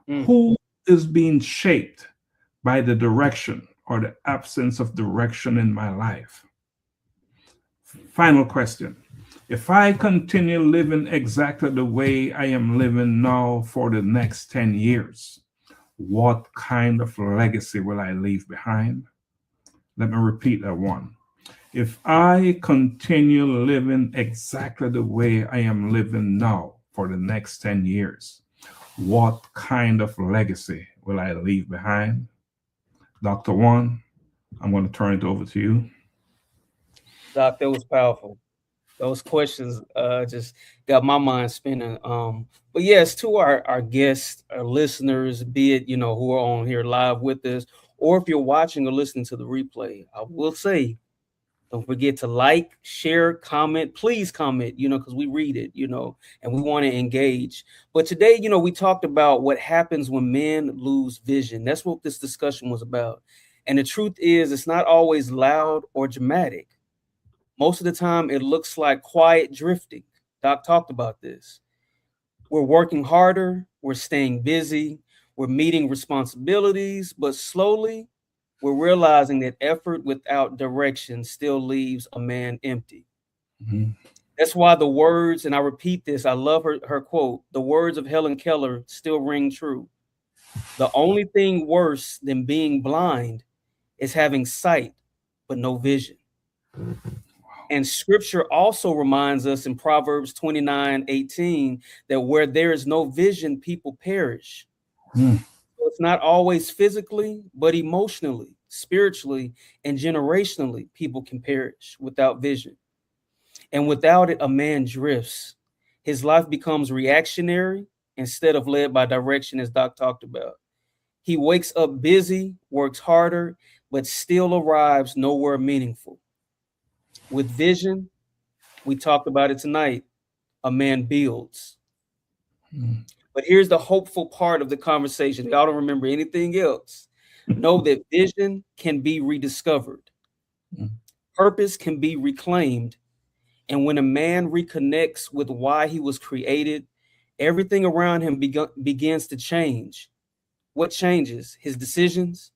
Who is being shaped by the direction or the absence of direction in my life? Final question. If I continue living exactly the way I am living now for the next 10 years, what kind of legacy will I leave behind? Let me repeat that one. If I continue living exactly the way I am living now for the next 10 years, what kind of legacy will I leave behind? Dr. Juan, I'm going to turn it over to you. Doc, that was powerful. Those questions just got my mind spinning. But yes, to our guests, our listeners, be it, who are on here live with us, or if you're watching or listening to the replay, I will say, don't forget to like, share, comment. Please comment, because we read it, and we want to engage. But today, we talked about what happens when men lose vision. That's what this discussion was about. And the truth is, it's not always loud or dramatic. Most of the time, it looks like quiet drifting. Doc talked about this. We're working harder, we're staying busy, we're meeting responsibilities, but slowly we're realizing that effort without direction still leaves a man empty. Mm-hmm. That's why the words, and I repeat this, I love her quote, the words of Helen Keller still ring true. The only thing worse than being blind is having sight, but no vision. And scripture also reminds us in Proverbs 29:18 that where there is no vision, people perish. So it's not always physically, but emotionally, spiritually, and generationally, people can perish without vision. And without it, a man drifts. His life becomes reactionary instead of led by direction, as Doc talked about. He wakes up busy, works harder, but still arrives nowhere meaningful. With vision, we talked about it tonight, a man builds. But here's the hopeful part of the conversation. Y'all don't remember anything else. Know that vision can be rediscovered. Purpose can be reclaimed. And when a man reconnects with why he was created, everything around him begins to change. What changes? His decisions,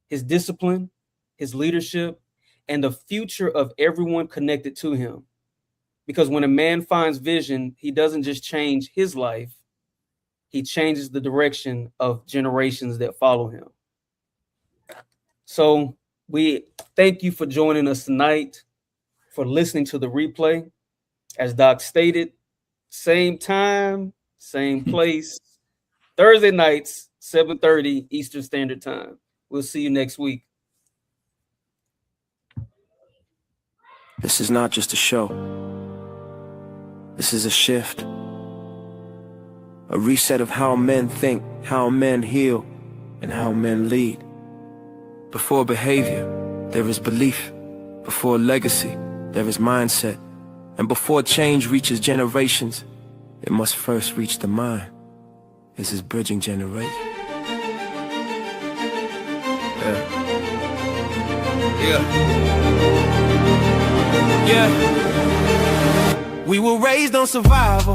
his discipline, his leadership, and the future of everyone connected to him. Because when a man finds vision, he doesn't just change his life, he changes the direction of generations that follow him. So we thank you for joining us tonight, for listening to the replay. As Doc stated, same time, same place, Thursday nights, 7:30 Eastern Standard Time. We'll see you next week. This is not just a show. This is a shift. A reset of how men think, how men heal, and how men lead. Before behavior, there is belief. Before legacy, there is mindset. And before change reaches generations, it must first reach the mind. This is bridging generations. Yeah. We were raised on survival.